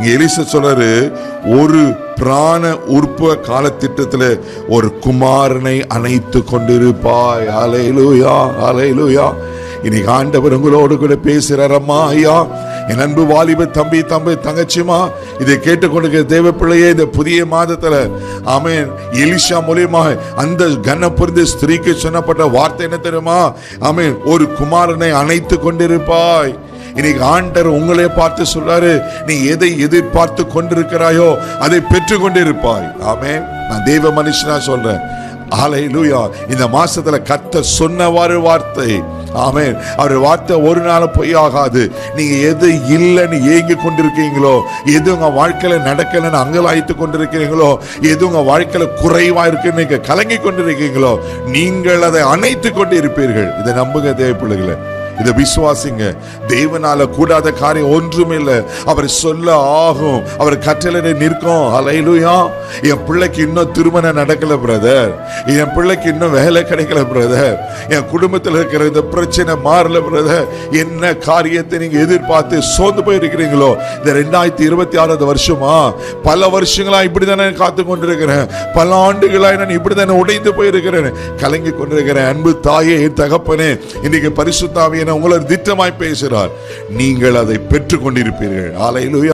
Elisha சொல்றாரு, ஒரு பிராண உற்ப காலத்திட்டத்துல ஒரு குமாரனை அணைத்து கொண்டிருப்பாய். ஹல்லேலூயா, ஹல்லேலூயா. இன்னைக்கு ஆண்டவர் உங்களோடு கூட பேசுறார். அம்மா, ஐயா, என் அன்பு வாலிப தம்பி தங்கச்சிமா, இதை கேட்டுக்கொண்டிருக்கிற தேவ பிள்ளையே, இந்த புதிய மாதத்துல ஆமென், எலிஷா மூலியமாக அந்த கன பொருந்த ஸ்திரீக்கு சொன்னப்பட்ட வார்த்தை என்ன தெரியுமா? ஆமென், ஒரு குமாரனை அணைத்து கொண்டிருப்பாய். இன்னைக்கு ஆண்டவர் உங்களே பார்த்து சொல்றாரு, நீ எதை எதிர்பார்த்து கொண்டிருக்கிறாயோ அதை பெற்று கொண்டிருப்பாய். ஆமென். நான் தேவ மனுஷனா சொல்றேன். ஹல்லேலூயா. இந்த மாசத்துல கர்த்தர் சொன்னவாறு வார்த்தை, ஆமென், அவர் வார்த்தை ஒரு நாள் பொய்யாகாது. நீங்க எது இல்லைன்னு ஏங்கி கொண்டிருக்கீங்களோ, எது உங்க வாழ்க்கையில நடக்கலன்னு அங்கலாய்த்து கொண்டிருக்கிறீங்களோ, எது உங்க வாழ்க்கையில குறைவா இருக்குன்னு நீங்க கலங்கி கொண்டிருக்கீங்களோ, நீங்கள் அதை அணைத்து கொண்டு இருப்பீர்கள். இதை நம்புங்க தேவ பிள்ளைகளை, இதை விசுவாசிங்க. தேவனால கூடாத காரியம் ஒன்றும் இல்லை. அவர் சொல்ல ஆகும், அவர் கட்டளை நிற்கும். ஹல்லேலூயா. என் பிள்ளைக்கு இன்னும் திருமணம் நடக்கல பிரதர், என் பிள்ளைக்கு இன்னும் வேலை கிடைக்கல பிரதர், என் குடும்பத்தில் இருக்கிற இந்த பிரச்சனை மாறல பிரதர், என்ன காரியத்தை நீங்க எதிர்பார்த்து சோர்ந்து போயிருக்கிறீங்களோ, இந்த 2026 வருஷமா பல வருஷங்களா இப்படிதானே காத்து கொண்டிருக்கிறேன், பல ஆண்டுகளா நான் இப்படிதானே உடைந்து போயிருக்கிறேன், கலங்கி கொண்டிருக்கிறேன். அன்பு தாயே, தகப்பனே, இன்னைக்கு பரிசுத்த ஆவியானவர் உங்களை திட்டமாய் பேசுகிறார். நீங்கள் அதை பெற்றுக் கொண்டிருப்பீர்கள். ஹல்லேலூயா.